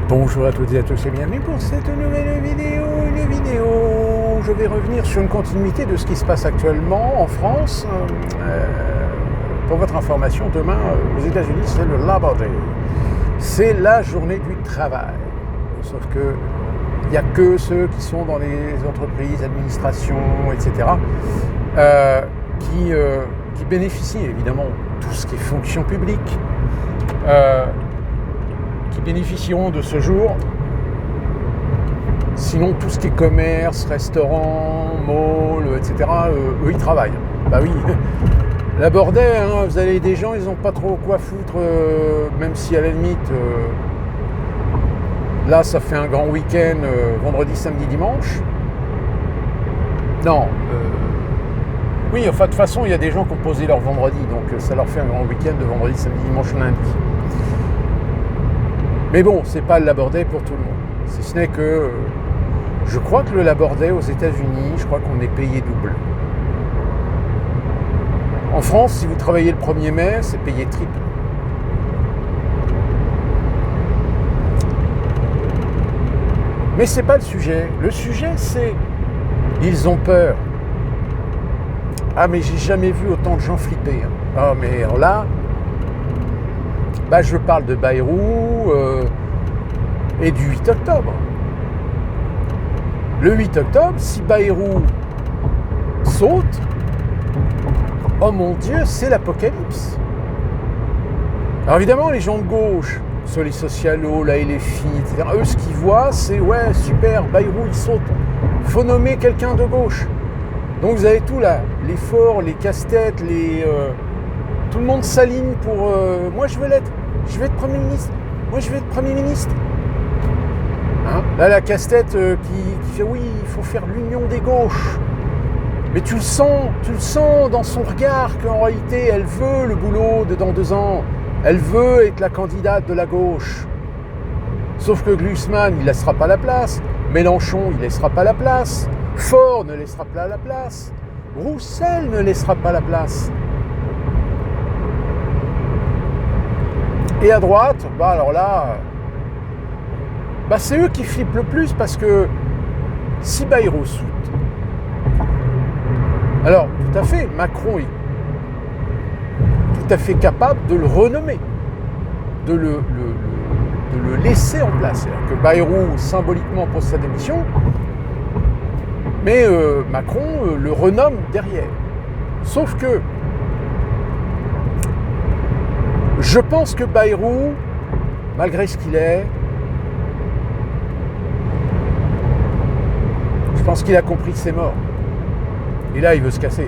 Bonjour à toutes et à tous et bienvenue pour cette nouvelle vidéo. Je vais revenir sur une continuité de ce qui se passe actuellement en France. Pour votre information, demain aux États-Unis, c'est le Labor Day. C'est la journée du travail. Sauf que il n'y a que ceux qui sont dans les entreprises, administrations, etc. Qui bénéficient évidemment de tout ce qui est fonction publique. Qui bénéficieront de ce jour. Sinon, tout ce qui est commerce, restaurant, mall, etc., eux, ils travaillent. Bah oui, la bordée, hein, vous avez des gens, ils n'ont pas trop quoi foutre, même si à la limite, là, ça fait un grand week-end, vendredi, samedi, dimanche. Non, oui, enfin, de toute façon, il y a des gens qui ont posé leur vendredi, donc ça leur fait un grand week-end de vendredi, samedi, dimanche, lundi. Mais bon, c'est pas le Labor Day pour tout le monde. Si ce n'est que je crois que le Labor Day aux États-Unis, je crois qu'on est payé double. En France, si vous travaillez le 1er mai, c'est payé triple. Mais c'est pas le sujet. Le sujet, c'est ils ont peur. Ah, mais j'ai jamais vu autant de gens flipper. Ah, mais là. Bah, je parle de Bayrou et du 8 octobre. Le 8 octobre, si Bayrou saute, oh mon Dieu, c'est l'apocalypse. Alors évidemment, les gens de gauche, sur les socialos, la LFI, etc., eux, ce qu'ils voient, c'est ouais, super, Bayrou, il saute. Faut nommer quelqu'un de gauche. Donc vous avez tout là, les forts, les casse-têtes, tout le monde s'aligne pour... moi, je veux être Premier ministre. Moi, je veux être Premier ministre. Hein, là, la casse-tête qui fait, oui, il faut faire l'union des gauches. Mais tu le sens dans son regard qu'en réalité, elle veut le boulot de dans 2 ans. Elle veut être la candidate de la gauche. Sauf que Glucksmann, il ne laissera pas la place. Mélenchon, il ne laissera pas la place. Faure ne laissera pas la place. Roussel ne laissera pas la place. Et à droite, bah alors là, bah c'est eux qui flippent le plus parce que si Bayrou saute, alors tout à fait, Macron est tout à fait capable de le renommer, de le laisser en place. C'est-à-dire que Bayrou symboliquement pose sa démission, mais Macron le renomme derrière. Sauf que je pense que Bayrou, malgré ce qu'il est, je pense qu'il a compris que c'est mort. Et là, il veut se casser.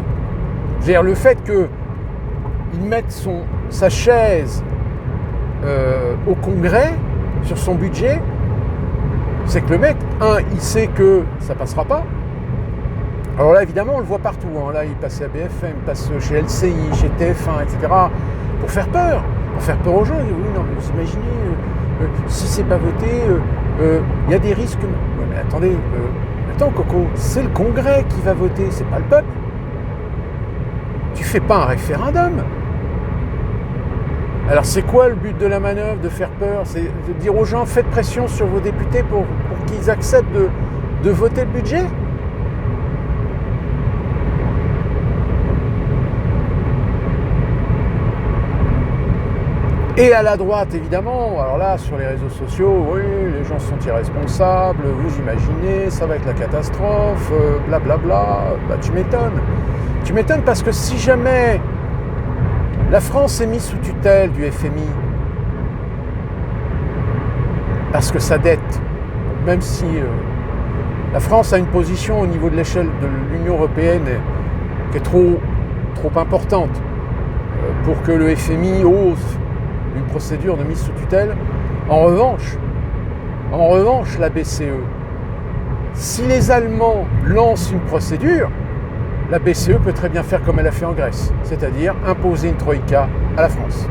C'est-à-dire le fait qu'il mette sa chaise au Congrès, sur son budget, c'est que le mec, il sait que ça passera pas. Alors là, évidemment, on le voit partout. Hein. Là, il passe à BFM, il passe chez LCI, chez TF1, etc. Pour faire peur. Pour faire peur aux gens, oui, non, mais vous imaginez, si c'est pas voté, il y a des risques. Ouais, mais attendez, attends Coco, c'est le Congrès qui va voter, c'est pas le peuple. Tu fais pas un référendum. Alors c'est quoi le but de la manœuvre, de faire peur? C'est de dire aux gens, faites pression sur vos députés pour qu'ils acceptent de voter le budget? Et à la droite, évidemment, alors là, sur les réseaux sociaux, oui, les gens sont irresponsables, vous imaginez, ça va être la catastrophe, blablabla, bah tu m'étonnes. Tu m'étonnes parce que si jamais la France est mise sous tutelle du FMI, parce que sa dette, même si la France a une position au niveau de l'échelle de l'Union européenne qui est trop importante pour que le FMI ose une procédure de mise sous tutelle. En revanche, la BCE, si les Allemands lancent une procédure, la BCE peut très bien faire comme elle a fait en Grèce, c'est-à-dire imposer une troïka à la France.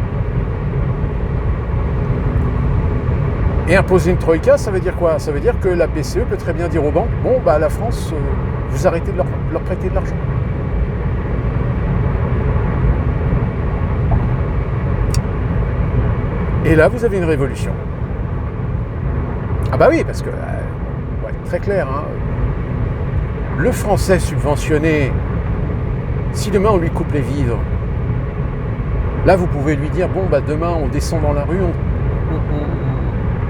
Et imposer une troïka, ça veut dire quoi? Ça veut dire que la BCE peut très bien dire aux banques, bon, bah la France, vous arrêtez de leur prêter de l'argent. Et là, vous avez une révolution. Ah bah oui, parce que, ouais, très clair, hein, le français subventionné, si demain on lui coupe les vivres, là vous pouvez lui dire, bon bah demain on descend dans la rue,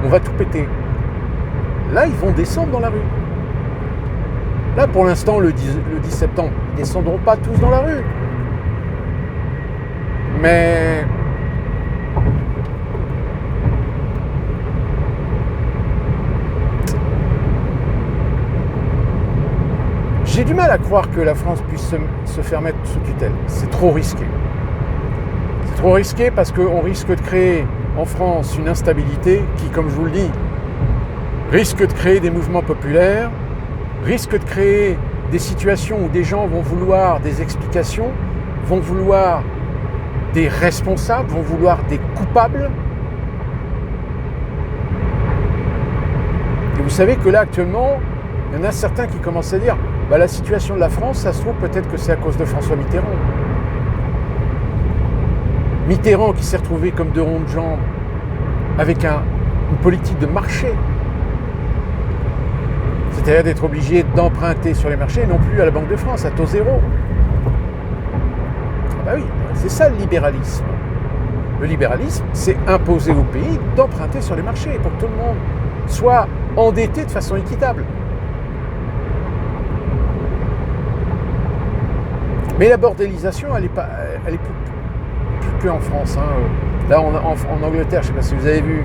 on va tout péter. Là ils vont descendre dans la rue. Là pour l'instant le 10 septembre, ils ne descendront pas tous dans la rue. Mais j'ai du mal à croire que la France puisse se faire mettre sous tutelle. C'est trop risqué. C'est trop risqué parce qu'on risque de créer en France une instabilité qui, comme je vous le dis, risque de créer des mouvements populaires, risque de créer des situations où des gens vont vouloir des explications, vont vouloir des responsables, vont vouloir des coupables. Et vous savez que là, actuellement, il y en a certains qui commencent à dire bah, la situation de la France, ça se trouve peut-être que c'est à cause de François Mitterrand. Mitterrand qui s'est retrouvé comme deux ronds de jambes avec une politique de marché. C'est-à-dire d'être obligé d'emprunter sur les marchés et non plus à la Banque de France, à taux zéro. Ah bah oui, c'est ça le libéralisme. Le libéralisme, c'est imposer au pays d'emprunter sur les marchés pour que tout le monde soit endetté de façon équitable. Mais la bordélisation, elle est plus que en France. Hein. Là, en Angleterre, je ne sais pas si vous avez vu,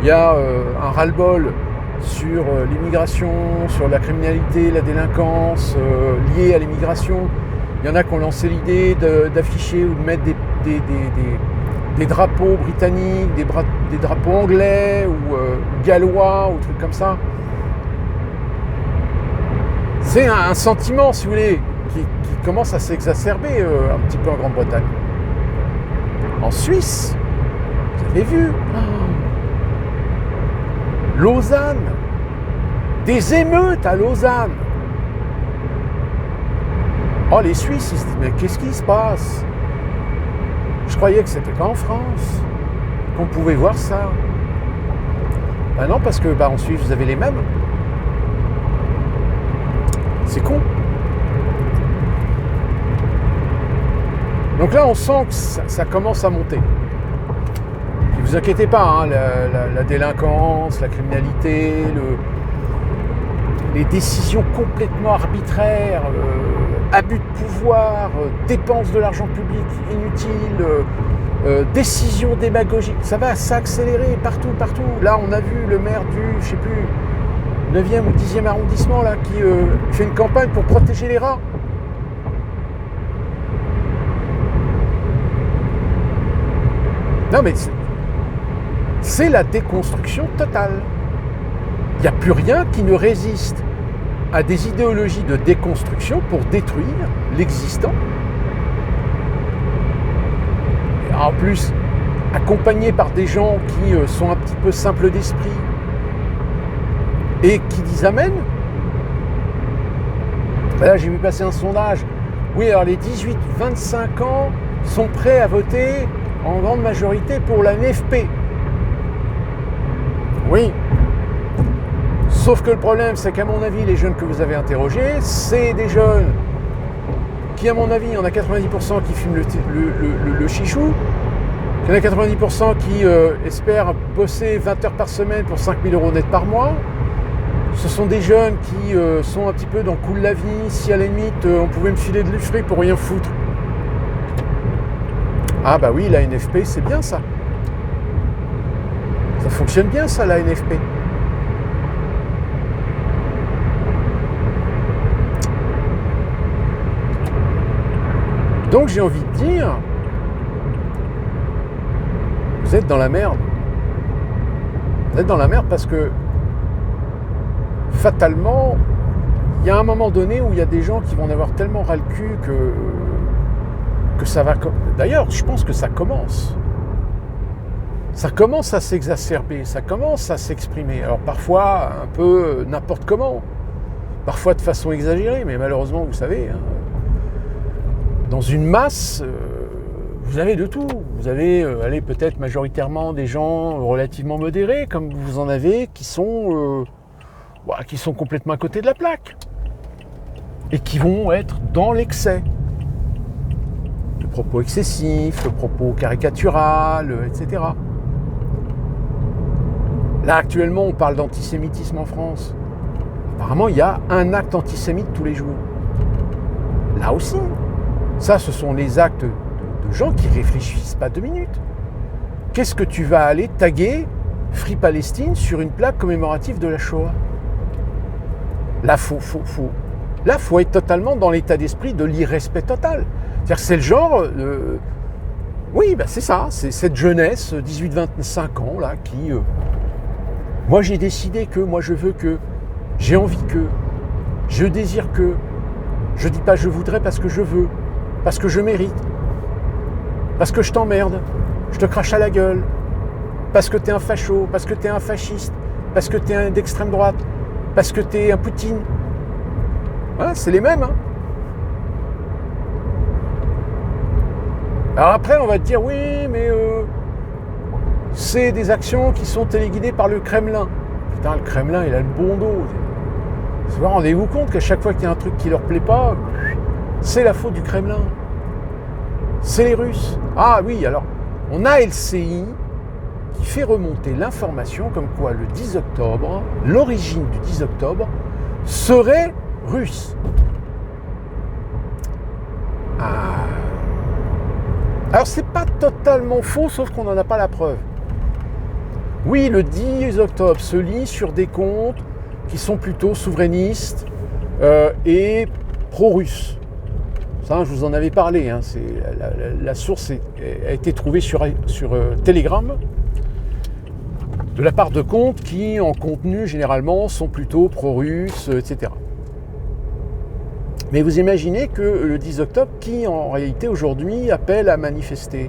il y a un ras-le-bol sur l'immigration, sur la criminalité, la délinquance liée à l'immigration. Il y en a qui ont lancé l'idée d'afficher ou de mettre des drapeaux britanniques, des drapeaux anglais ou gallois ou trucs comme ça. C'est un sentiment, si vous voulez, qui commence à s'exacerber un petit peu en Grande-Bretagne. En Suisse, vous avez vu, Lausanne, des émeutes à Lausanne. Oh, les Suisses, ils se disent, mais qu'est-ce qui se passe? Je croyais que c'était qu'en France qu'on pouvait voir ça. Ben non, parce que en Suisse, vous avez les mêmes. C'est con. Donc là, on sent que ça commence à monter. Ne vous inquiétez pas, hein, la délinquance, la criminalité, les décisions complètement arbitraires, abus de pouvoir, dépenses de l'argent public inutiles, décisions démagogiques, ça va s'accélérer partout. Là, on a vu le maire du, je sais plus, 9e ou 10e arrondissement là, qui fait une campagne pour protéger les rats. Non mais c'est la déconstruction totale. Il n'y a plus rien qui ne résiste à des idéologies de déconstruction pour détruire l'existant. Et en plus, accompagné par des gens qui sont un petit peu simples d'esprit et qui disent amen. Là, j'ai vu passer un sondage. Oui, alors les 18-25 ans sont prêts à voter en grande majorité pour la NFP. Oui. Sauf que le problème, c'est qu'à mon avis, les jeunes que vous avez interrogés, c'est des jeunes qui, à mon avis, il y en a 90% qui fument le chichou, il y en a 90% qui espèrent bosser 20 heures par semaine pour 5 000 € net par mois. Ce sont des jeunes qui sont un petit peu dans le coup de la vie, si à la limite, on pouvait me filer de l'effet pour rien foutre. Ah bah oui, la NFP, c'est bien ça. Ça fonctionne bien ça, la NFP. Donc j'ai envie de dire, vous êtes dans la merde. Vous êtes dans la merde parce que fatalement, il y a un moment donné où il y a des gens qui vont en avoir tellement ras le cul que ça va... D'ailleurs, je pense que ça commence. Ça commence à s'exacerber, ça commence à s'exprimer. Alors parfois, un peu n'importe comment. Parfois de façon exagérée, mais malheureusement, vous savez, hein, dans une masse, vous avez de tout. Vous avez, peut-être majoritairement des gens relativement modérés, comme vous en avez, qui sont complètement à côté de la plaque. Et qui vont être dans l'excès. Le propos excessif, le propos caricatural, etc. Là, actuellement, on parle d'antisémitisme en France. Apparemment, il y a un acte antisémite tous les jours. Là aussi. Ça, ce sont les actes de gens qui ne réfléchissent pas 2 minutes. Qu'est-ce que tu vas aller taguer Free Palestine sur une plaque commémorative de la Shoah? Là, faut être totalement dans l'état d'esprit de l'irrespect total. C'est-à-dire que c'est le genre... oui, c'est ça. C'est cette jeunesse, 18-25 ans, là, qui... moi, j'ai décidé que, moi, je veux que, j'ai envie que, je désire que, je dis pas je voudrais parce que je veux, parce que je mérite, parce que je t'emmerde, je te crache à la gueule, parce que t'es un facho, parce que t'es un fasciste, parce que t'es un d'extrême droite, parce que t'es un Poutine. Voilà, c'est les mêmes. Hein. Alors après, on va te dire, oui, mais c'est des actions qui sont téléguidées par le Kremlin. Putain, le Kremlin, il a le bon dos. Vous rendez-vous compte qu'à chaque fois qu'il y a un truc qui leur plaît pas, c'est la faute du Kremlin. C'est les Russes. Ah oui, alors, on a LCI qui fait remonter l'information comme quoi le 10 octobre, l'origine du 10 octobre, serait russe. Ah. Alors, c'est pas totalement faux, sauf qu'on n'en a pas la preuve. Oui, le 10 octobre se lit sur des comptes qui sont plutôt souverainistes et pro-russes. Ça, je vous en avais parlé. Hein, la source a été trouvée sur Telegram de la part de comptes qui, en contenu, généralement, sont plutôt pro-russes, etc. Mais vous imaginez que le 10 octobre, qui, en réalité, aujourd'hui, appelle à manifester,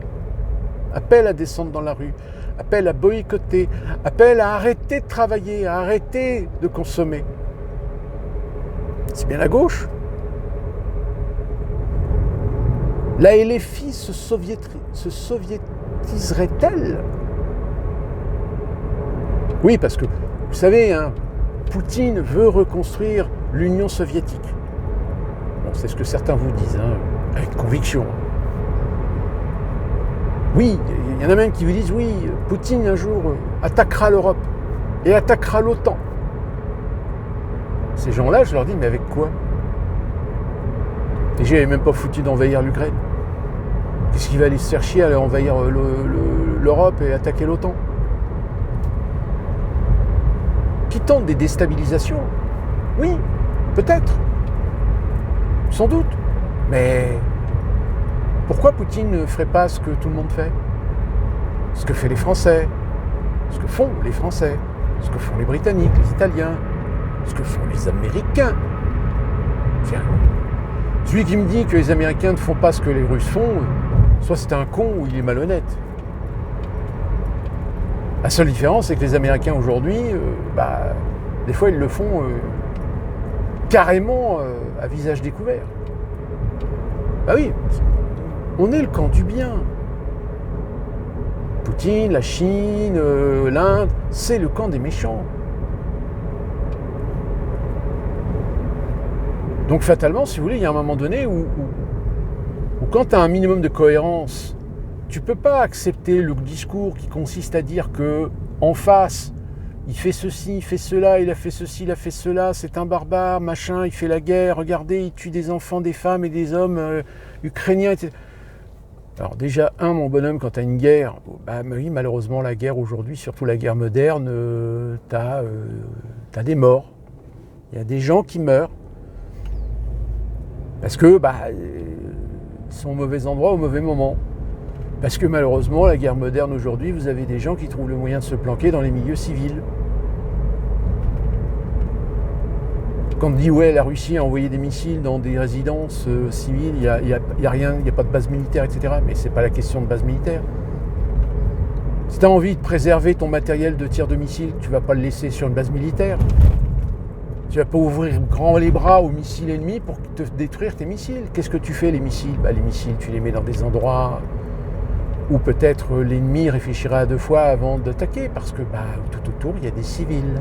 appelle à descendre dans la rue, appelle à boycotter, appelle à arrêter de travailler, à arrêter de consommer. C'est bien la gauche. La LFI se soviétiserait-elle? Oui, parce que, vous savez, hein, Poutine veut reconstruire l'Union soviétique. Bon, c'est ce que certains vous disent, hein, avec conviction. Oui, il y en a même qui vous disent, oui, Poutine un jour attaquera l'Europe et attaquera l'OTAN. Ces gens-là, je leur dis, mais avec quoi? Et j'ai même pas foutu d'envahir l'Ukraine. Qu'est-ce qu'il va aller se faire chier à aller envahir l'Europe et attaquer l'OTAN? Qui tente des déstabilisations? Oui, peut-être. Sans doute. Mais pourquoi Poutine ne ferait pas ce que tout le monde fait? Ce que font les Français, ce que font les Français, ce que font les Britanniques, les Italiens, ce que font les Américains. Celui qui me dit que les Américains ne font pas ce que les Russes font, soit c'est un con ou il est malhonnête. La seule différence, c'est que les Américains aujourd'hui, des fois ils le font carrément à visage découvert. Bah oui, on est le camp du bien. Poutine, la Chine, l'Inde, c'est le camp des méchants. Donc fatalement, si vous voulez, il y a un moment donné où quand tu as un minimum de cohérence, tu ne peux pas accepter le discours qui consiste à dire que en face, il fait ceci, il fait cela, il a fait ceci, il a fait cela, c'est un barbare, machin, il fait la guerre, regardez, il tue des enfants, des femmes et des hommes ukrainiens, etc. Alors déjà, mon bonhomme, quand tu as une guerre, oui, malheureusement, la guerre aujourd'hui, surtout la guerre moderne, tu as des morts. Il y a des gens qui meurent. Parce que ils sont au mauvais endroit, au mauvais moment. Parce que malheureusement, la guerre moderne aujourd'hui, vous avez des gens qui trouvent le moyen de se planquer dans les milieux civils. Quand on dit ouais, la Russie a envoyé des missiles dans des résidences civiles, il y a rien, il n'y a pas de base militaire, etc. Mais c'est pas la question de base militaire. Si tu as envie de préserver ton matériel de tir de missiles, tu vas pas le laisser sur une base militaire. Tu vas pas ouvrir grand les bras aux missiles ennemis pour te détruire tes missiles. Qu'est-ce que tu fais les missiles? Les missiles, tu les mets dans des endroits Ou peut-être l'ennemi réfléchira à 2 fois avant d'attaquer, parce que tout autour, il y a des civils.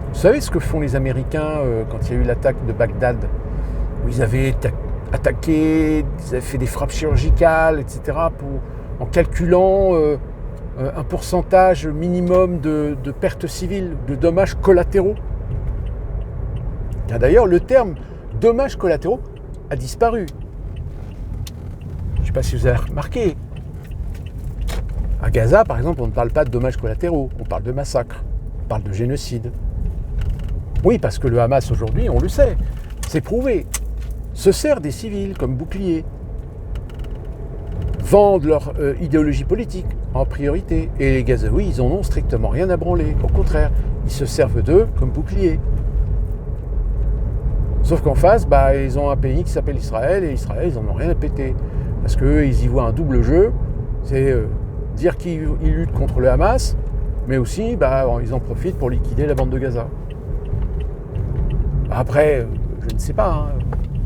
Vous savez ce que font les Américains quand il y a eu l'attaque de Bagdad, où ils avaient attaqué, ils avaient fait des frappes chirurgicales, etc., en calculant un pourcentage minimum de pertes civiles, de dommages collatéraux. D'ailleurs, le terme dommages collatéraux a disparu. Je ne sais pas si vous avez remarqué. À Gaza, par exemple, on ne parle pas de dommages collatéraux, on parle de massacre, on parle de génocide. Oui, parce que le Hamas aujourd'hui, on le sait, c'est prouvé, se sert des civils comme boucliers, vendent leur idéologie politique en priorité. Et les Gazaouis, ils en ont strictement rien à branler. Au contraire, ils se servent d'eux comme boucliers. Sauf qu'en face, ils ont un pays qui s'appelle Israël, et Israël, ils n'en ont rien à péter. Parce qu'eux, ils y voient un double jeu, c'est dire qu'ils luttent contre le Hamas, mais aussi, ils en profitent pour liquider la bande de Gaza. Après, je ne sais pas,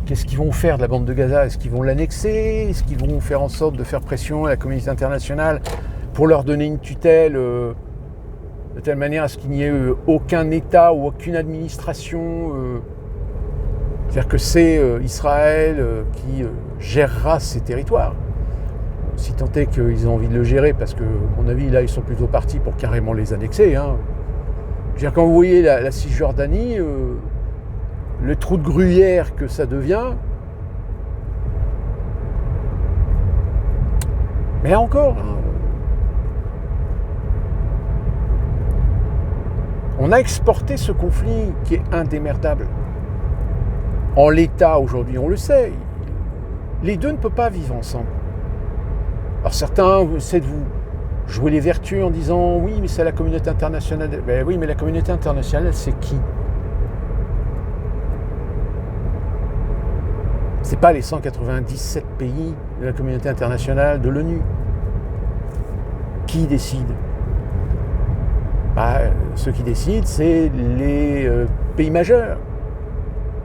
qu'est-ce qu'ils vont faire de la bande de Gaza? Est-ce qu'ils vont l'annexer? Est-ce qu'ils vont faire en sorte de faire pression à la communauté internationale pour leur donner une tutelle de telle manière à ce qu'il n'y ait aucun État ou aucune administration c'est-à-dire que c'est Israël qui gérera ces territoires. Si tant est qu'ils ont envie de le gérer, parce que, à mon avis, là, ils sont plutôt partis pour carrément les annexer. Je veux dire, quand vous voyez la Cisjordanie, le trou de gruyère que ça devient, mais encore, on a exporté ce conflit qui est indémerdable. En l'état aujourd'hui, on le sait, les deux ne peuvent pas vivre ensemble. Alors certains essaient de vous jouer les vertus en disant oui, mais c'est la communauté internationale. Ben oui, mais la communauté internationale, c'est qui? C'est pas les 197 pays de la communauté internationale de l'ONU. Qui décide? Ceux qui décident, c'est les pays majeurs.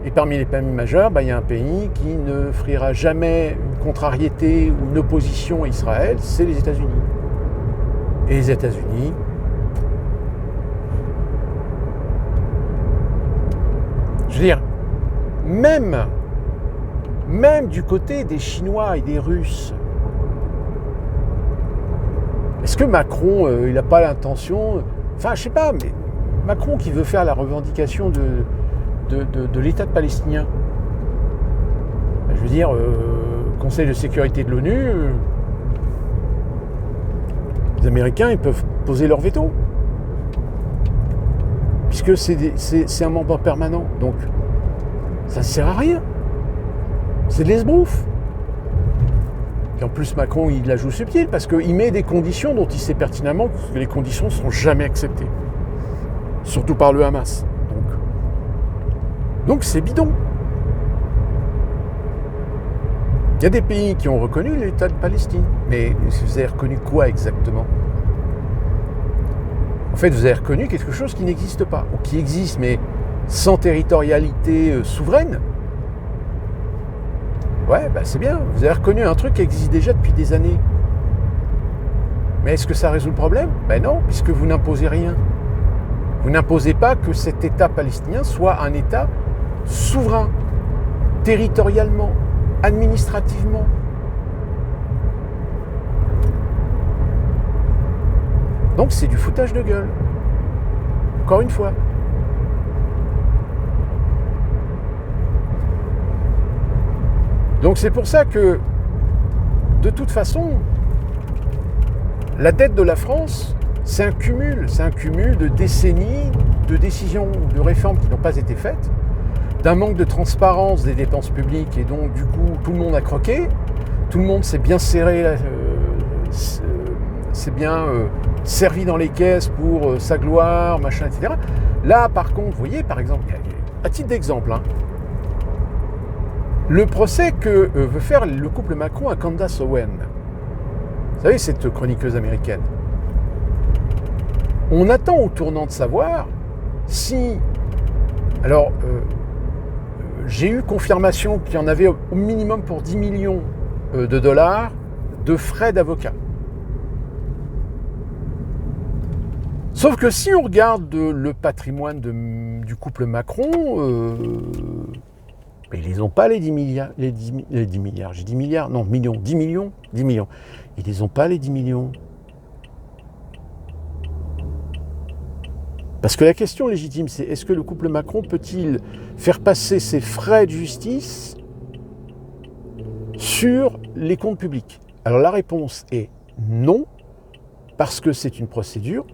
Et parmi les pays majeurs, il y a un pays qui ne friera jamais une contrariété ou une opposition à Israël, c'est les États-Unis. Et les États-Unis, je veux dire, même du côté des Chinois et des Russes, est-ce que Macron, il n'a pas l'intention, je sais pas, mais Macron qui veut faire la revendication de l'État de palestinien. Je veux dire, Conseil de sécurité de l'ONU, les Américains, ils peuvent poser leur veto. Puisque c'est un membre permanent. Donc, ça ne sert à rien. C'est de l'esbrouf. Et en plus, Macron, il la joue subtile parce qu'il met des conditions dont il sait pertinemment que les conditions ne seront jamais acceptées. Surtout par le Hamas. Donc c'est bidon. Il y a des pays qui ont reconnu l'État de Palestine. Mais vous avez reconnu quoi exactement? En fait, vous avez reconnu quelque chose qui n'existe pas, ou qui existe, mais sans territorialité souveraine. Ouais, c'est bien. Vous avez reconnu un truc qui existe déjà depuis des années. Mais est-ce que ça résout le problème? Non, puisque vous n'imposez rien. Vous n'imposez pas que cet État palestinien soit un État souverain, territorialement, administrativement. Donc c'est du foutage de gueule. Encore une fois. Donc c'est pour ça que, de toute façon, la dette de la France, c'est un cumul de décennies, de décisions ou de réformes qui n'ont pas été faites, d'un manque de transparence des dépenses publiques, et donc du coup tout le monde a croqué, tout le monde s'est bien serré, s'est bien servi dans les caisses pour sa gloire, machin, etc. Là par contre, vous voyez par exemple, à titre d'exemple, le procès que veut faire le couple Macron à Candace Owen, vous savez, cette chroniqueuse américaine, on attend au tournant de savoir si... Alors, j'ai eu confirmation qu'il y en avait au minimum pour 10 millions de dollars de frais d'avocat. Sauf que si on regarde le patrimoine du couple Macron, ils n'ont pas les 10 milliards, les 10 milliards, j'ai 10 milliards, non, millions, 10 millions, 10 millions. Ils les ont pas les 10 millions. Parce que la question légitime, c'est est-ce que le couple Macron peut-il faire passer ses frais de justice sur les comptes publics? Alors la réponse est non, parce que c'est une procédure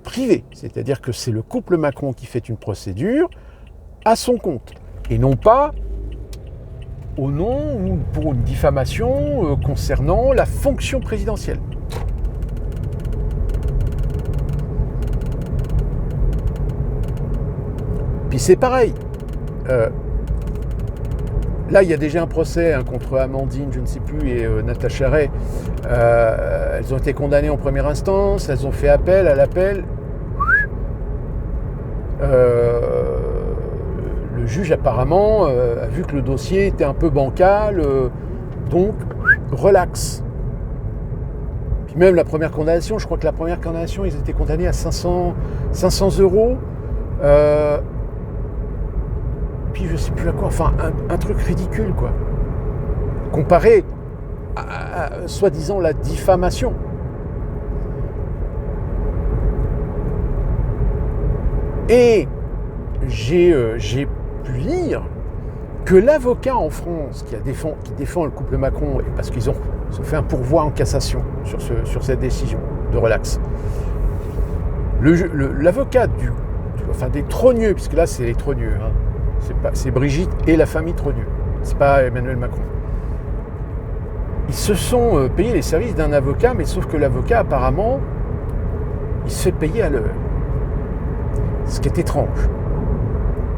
privée. C'est-à-dire que c'est le couple Macron qui fait une procédure à son compte, et non pas au nom ou pour une diffamation concernant la fonction présidentielle. Puis c'est pareil. Là, il y a déjà un procès contre Amandine, je ne sais plus, et Natacha Ray. Elles ont été condamnées en première instance, elles ont fait appel. À l'appel, le juge apparemment a vu que le dossier était un peu bancal, donc relax. Puis même la première condamnation, je crois que la première condamnation, ils étaient condamnés à 500 €. Puis je sais plus à quoi, enfin un truc ridicule quoi, comparé à soi-disant la diffamation. Et j'ai pu lire que l'avocat en France qui défend le couple Macron, parce qu'ils ont fait un pourvoi en cassation sur cette décision de relax, l'avocat des Trogneux, puisque là c'est les Trogneux, hein, c'est Brigitte et la famille Trogneux, c'est pas Emmanuel Macron. Ils se sont payés les services d'un avocat, mais sauf que l'avocat apparemment il se fait payer à l'heure, ce qui est étrange.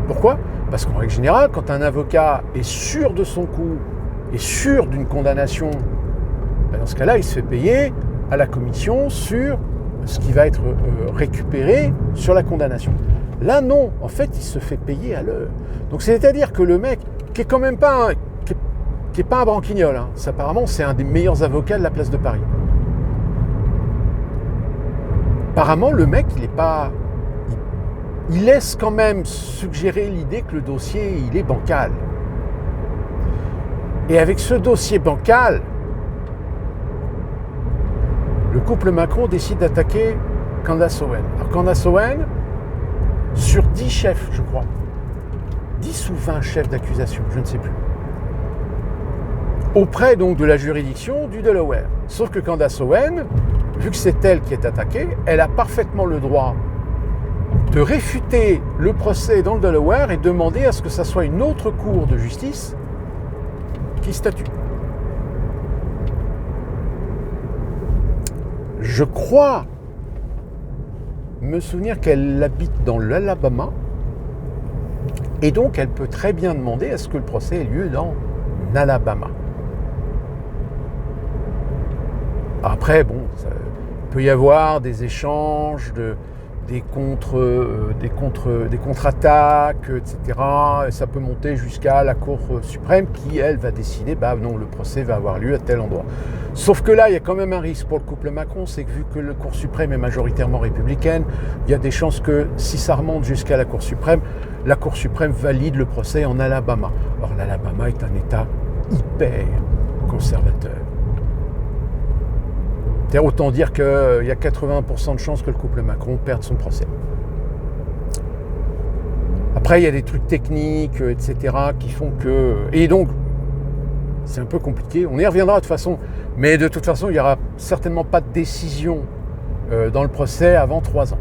Pourquoi ? Parce qu'en règle générale, quand un avocat est sûr de son coup, est sûr d'une condamnation, dans ce cas-là, il se fait payer à la commission sur ce qui va être récupéré sur la condamnation. Là, non, en fait, il se fait payer à l'heure. Donc, c'est-à-dire que le mec, qui est quand même pas qui est pas un branquignol, hein, apparemment, c'est un des meilleurs avocats de la place de Paris. Apparemment, le mec, il laisse quand même suggérer l'idée que le dossier, il est bancal. Et avec ce dossier bancal, le couple Macron décide d'attaquer Candace Owen. Alors Candace Owen, sur 10 chefs, je crois, 10 ou 20 chefs d'accusation, je ne sais plus, auprès donc de la juridiction du Delaware. Sauf que Candace Owen, vu que c'est elle qui est attaquée, elle a parfaitement le droit de réfuter le procès dans le Delaware et demander à ce que ça soit une autre cour de justice qui statue. Je crois me souvenir qu'elle habite dans l'Alabama et donc elle peut très bien demander à ce que le procès ait lieu dans l'Alabama. Après, bon, il peut y avoir des échanges, des contre-attaques, etc. Et ça peut monter jusqu'à la Cour suprême qui, elle, va décider, non, le procès va avoir lieu à tel endroit. Sauf que là, il y a quand même un risque pour le couple Macron, c'est que vu que la Cour suprême est majoritairement républicaine, il y a des chances que si ça remonte jusqu'à la Cour suprême valide le procès en Alabama. Or, l'Alabama est un État hyper conservateur. C'est autant dire qu'il y a 80% de chances que le couple Macron perde son procès. Après, il y a des trucs techniques, etc., qui font que... Et donc, c'est un peu compliqué. On y reviendra de toute façon. Mais de toute façon, il n'y aura certainement pas de décision dans le procès avant 3 ans.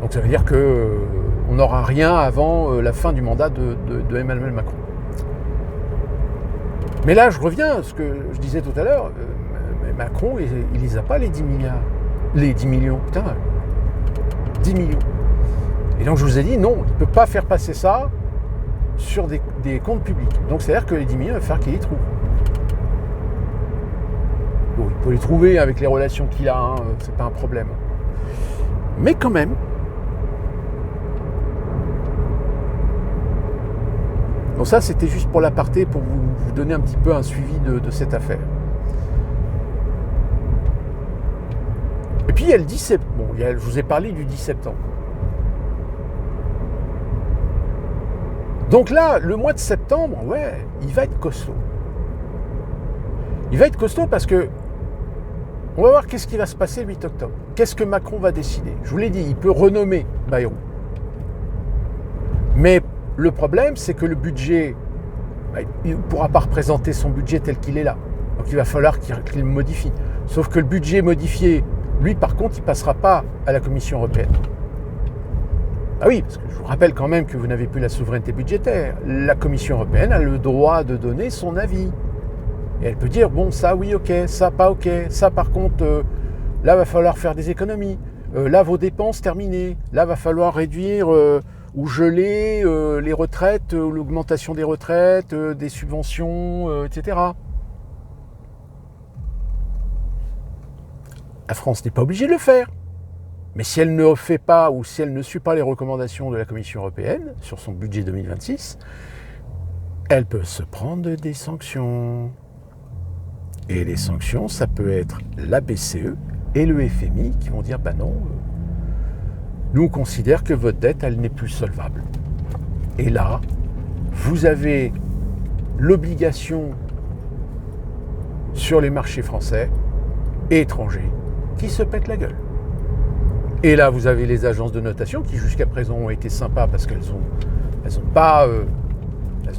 Donc ça veut dire qu'on n'aura rien avant la fin du mandat de Emmanuel Macron. Mais là, je reviens à ce que je disais tout à l'heure. Macron, il les a pas les 10 milliards. Les 10 millions, putain. 10 millions. Et donc je vous ai dit, non, il ne peut pas faire passer ça sur des comptes publics. Donc c'est-à-dire que les 10 millions, il va falloir qu'il les trouve. Bon, il peut les trouver avec les relations qu'il a, hein, c'est pas un problème. Mais quand même, Donc ça, c'était juste pour l'aparté, pour vous donner un petit peu un suivi de cette affaire. Et puis il y a le 10 septembre. Bon, je vous ai parlé du 10 septembre. Donc là, le mois de septembre, ouais, il va être costaud. Il va être costaud parce que on va voir qu'est-ce qui va se passer le 8 octobre. Qu'est-ce que Macron va décider? Je vous l'ai dit, il peut renommer Bayrou. Mais le problème, c'est que le budget, il ne pourra pas représenter son budget tel qu'il est là. Donc il va falloir qu'il le modifie. Sauf que le budget modifié, lui, par contre, il ne passera pas à la Commission européenne. Ah oui, parce que je vous rappelle quand même que vous n'avez plus la souveraineté budgétaire. La Commission européenne a le droit de donner son avis. Et elle peut dire, bon, ça oui, ok, ça pas ok, ça par contre, là, va falloir faire des économies. Là, vos dépenses terminées. Là, va falloir réduire ou geler les retraites, l'augmentation des retraites, des subventions, etc. La France n'est pas obligée de le faire. Mais si elle ne le fait pas ou si elle ne suit pas les recommandations de la Commission européenne sur son budget 2026, elle peut se prendre des sanctions. Et les sanctions, ça peut être la BCE et le FMI qui vont dire « bah non, nous on considère que votre dette, elle n'est plus solvable ». Et là, vous avez l'obligation sur les marchés français et étrangers qui se pètent la gueule. Et là, vous avez les agences de notation qui, jusqu'à présent, ont été sympas parce qu'elles n'ont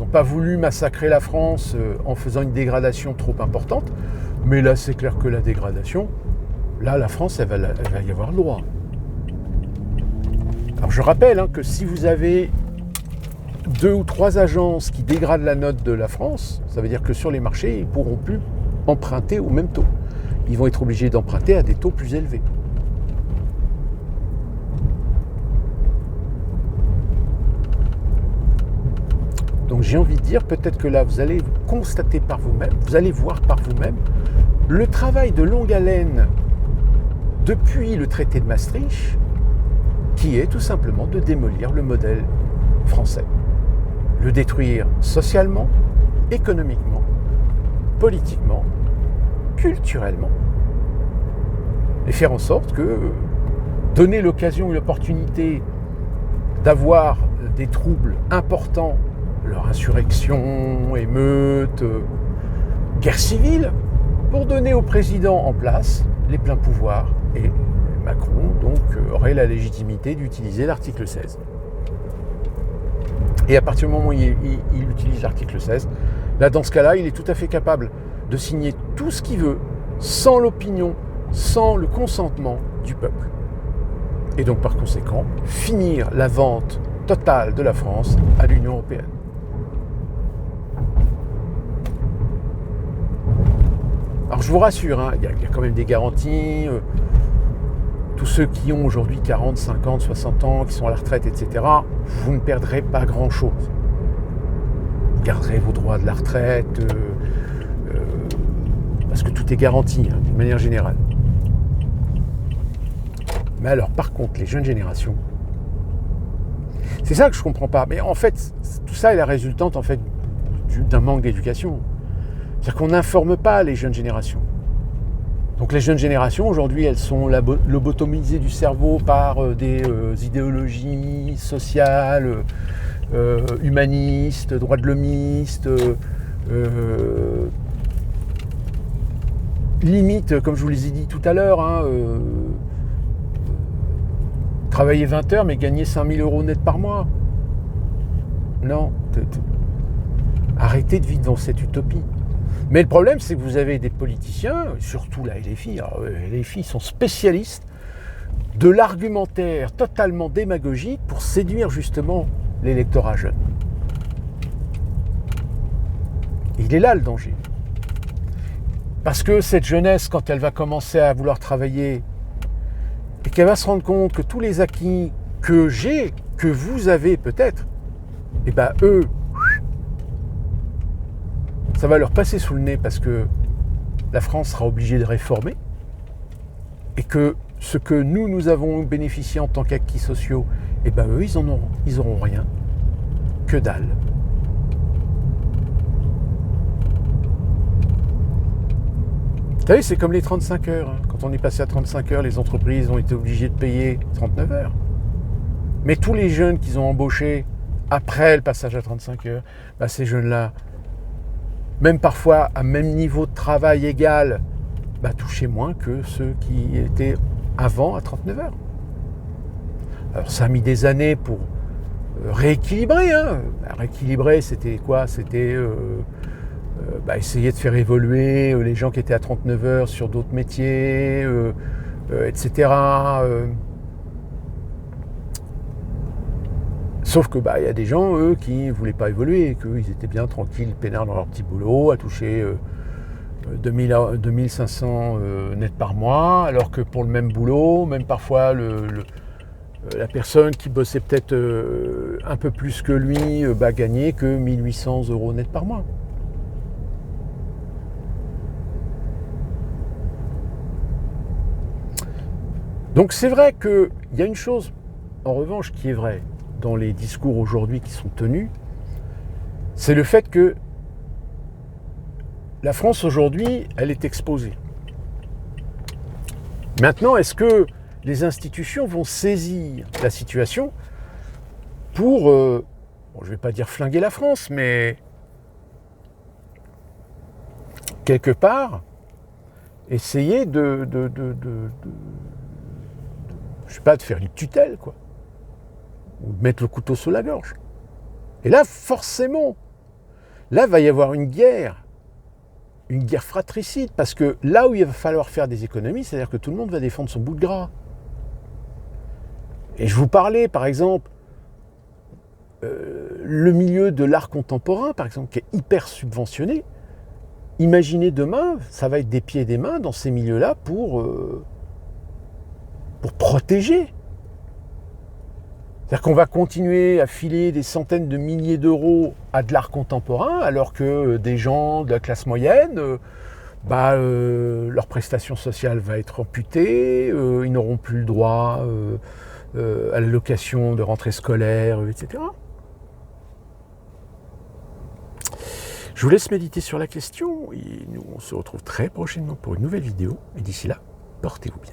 pas voulu massacrer la France en faisant une dégradation trop importante. Mais là, c'est clair que la dégradation, là, la France, elle va y avoir le droit. Alors, je rappelle que si vous avez 2 ou 3 agences qui dégradent la note de la France, ça veut dire que sur les marchés, ils ne pourront plus emprunter au même taux. Ils vont être obligés d'emprunter à des taux plus élevés. Donc j'ai envie de dire, peut-être que là, vous allez constater par vous-même, vous allez voir par vous-même, le travail de longue haleine depuis le traité de Maastricht, qui est tout simplement de démolir le modèle français. Le détruire socialement, économiquement, politiquement, culturellement. Et faire en sorte que donner l'occasion et l'opportunité d'avoir des troubles importants, leur insurrection, émeute, guerre civile, pour donner au président en place les pleins pouvoirs. Et Macron, donc, aurait la légitimité d'utiliser l'article 16. Et à partir du moment où il utilise l'article 16, là, dans ce cas-là, il est tout à fait capable de signer tout ce qu'il veut, sans l'opinion, sans le consentement du peuple. Et donc, par conséquent, finir la vente totale de la France à l'Union européenne. Alors je vous rassure, il y a quand même des garanties. Tous ceux qui ont aujourd'hui 40, 50, 60 ans, qui sont à la retraite, etc., vous ne perdrez pas grand-chose. Vous garderez vos droits de la retraite, parce que tout est garanti, d'une manière générale. Mais alors, par contre, les jeunes générations, c'est ça que je ne comprends pas. Mais en fait, tout ça est la résultante en fait, d'un manque d'éducation. C'est-à-dire qu'on n'informe pas les jeunes générations. Donc les jeunes générations, aujourd'hui, elles sont lobotomisées du cerveau par des idéologies sociales, humanistes, droits de l'homiste, limite, comme je vous les ai dit tout à l'heure, travailler 20 heures mais gagner 5 000 € net par mois. Non, arrêtez de vivre dans cette utopie. Mais le problème, c'est que vous avez des politiciens, surtout la LFI, les LFI sont spécialistes de l'argumentaire totalement démagogique pour séduire justement l'électorat jeune. Il est là le danger. Parce que cette jeunesse, quand elle va commencer à vouloir travailler et qu'elle va se rendre compte que tous les acquis que j'ai, que vous avez peut-être, eh ben eux, ça va leur passer sous le nez parce que la France sera obligée de réformer et que ce que nous avons bénéficié en tant qu'acquis sociaux, eh ben eux, ils auront rien. Que dalle. savez, c'est comme les 35 heures. Quand on est passé à 35 heures, les entreprises ont été obligées de payer 39 heures. Mais tous les jeunes qu'ils ont embauchés après le passage à 35 heures, bah ces jeunes-là, même parfois à même niveau de travail égal, bah touchaient moins que ceux qui étaient avant à 39 heures. Alors ça a mis des années pour rééquilibrer. Rééquilibrer, c'était quoi? C'était essayer de faire évoluer les gens qui étaient à 39 heures sur d'autres métiers, etc. Sauf que y a des gens, eux, qui ne voulaient pas évoluer, qu'ils étaient bien tranquilles, peinards dans leur petit boulot, à toucher 2500 nets par mois, alors que pour le même boulot, même parfois la personne qui bossait peut-être un peu plus que lui gagnait que 1800 € net par mois. Donc c'est vrai qu'il y a une chose, en revanche, qui est vraie dans les discours aujourd'hui qui sont tenus, c'est le fait que la France aujourd'hui, elle est exposée. Maintenant, est-ce que les institutions vont saisir la situation pour, je ne vais pas dire flinguer la France, mais quelque part, essayer de faire une tutelle, quoi. Ou de mettre le couteau sous la gorge. Et là, forcément, là, va y avoir une guerre fratricide, parce que là où il va falloir faire des économies, c'est-à-dire que tout le monde va défendre son bout de gras. Et je vous parlais, par exemple, le milieu de l'art contemporain, par exemple, qui est hyper subventionné. Imaginez demain, ça va être des pieds et des mains dans ces milieux-là pour protéger. C'est-à-dire qu'on va continuer à filer des centaines de milliers d'euros à de l'art contemporain, alors que des gens de la classe moyenne, leur prestation sociale va être amputée, ils n'auront plus le droit à l'allocation de rentrée scolaire, etc. Je vous laisse méditer sur la question et nous on se retrouve très prochainement pour une nouvelle vidéo. Et d'ici là, portez-vous bien.